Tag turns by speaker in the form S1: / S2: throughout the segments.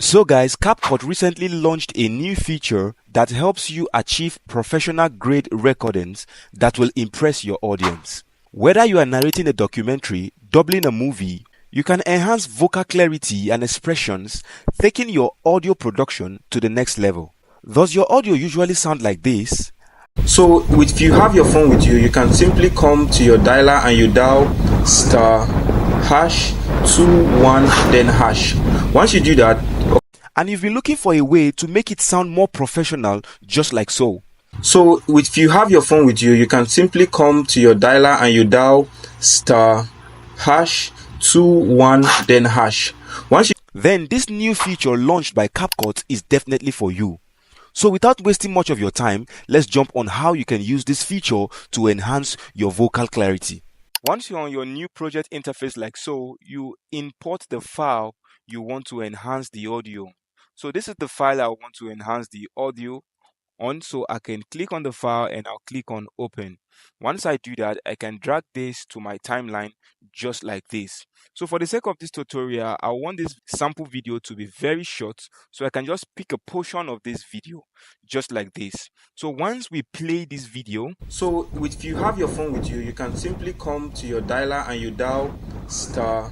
S1: So guys, CapCut recently launched a new feature that helps you achieve professional grade recordings that will impress your audience. Whether you are narrating a documentary, dubbing a movie, you can enhance vocal clarity and expressions, taking your audio production to the next level. Does your audio usually sound like this?
S2: So if you have your phone with you, you can simply come to your dialer and you dial star hash 21 then hash. Once you do that,
S1: And you've been looking for a way to make it sound more professional, just like so.
S2: so if you have your phone with you, you can simply come to your dialer and you dial star hash 21 then hash.
S1: Then this new feature launched by CapCut is definitely for you. So without wasting much of your time, let's jump on how you can use this feature to enhance your vocal clarity. Once you're on your new project interface like so, you import the file you want to enhance the audio. So this is the file I want to enhance the audio on, so I can click on the file and I'll click on open. Once I do that, I can drag this to my timeline just like this. So for the sake of this tutorial, I want this sample video to be very short, so I can just pick a portion of this video just like this. So once we play this video,
S2: So if you have your phone with you, you can simply come to your dialer and you dial star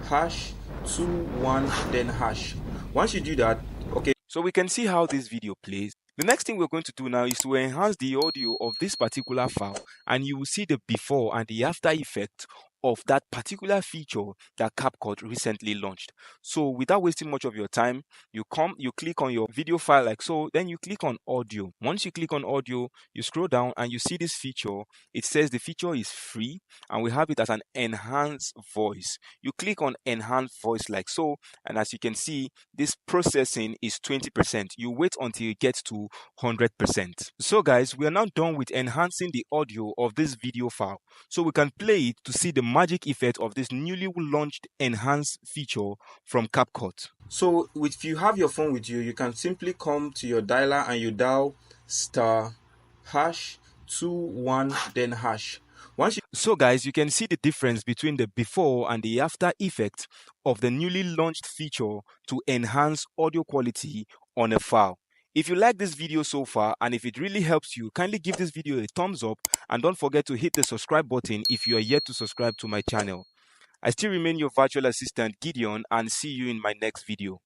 S2: hash 21 then hash. Once you do that, okay.
S1: so we can see how this video plays. The next thing we're going to do now is to enhance the audio of this particular file, and you will see the before and the after effect of that particular feature that CapCut recently launched. So without wasting much of your time, you click on your video file like so, then you click on audio. Once you click on audio, you scroll down and you see this feature. It says the feature is free and we have it as an enhanced voice. You click on enhanced voice like so, and as you can see, this processing is 20%. You wait until it gets to 100%. So guys, we are now done with enhancing the audio of this video file. So we can play it to see the magic effect of this newly launched enhanced feature from CapCut.
S2: So if you have your phone with you, you can simply come to your dialer and you dial star hash 21 then hash.
S1: So guys, you can see the difference between the before and the after effect of the newly launched feature to enhance audio quality on a file. If you like this video so far and if it really helps you, kindly give this video a thumbs up and don't forget to hit the subscribe button if you are yet to subscribe to my channel. I still remain your virtual assistant Gideon and see you in my next video.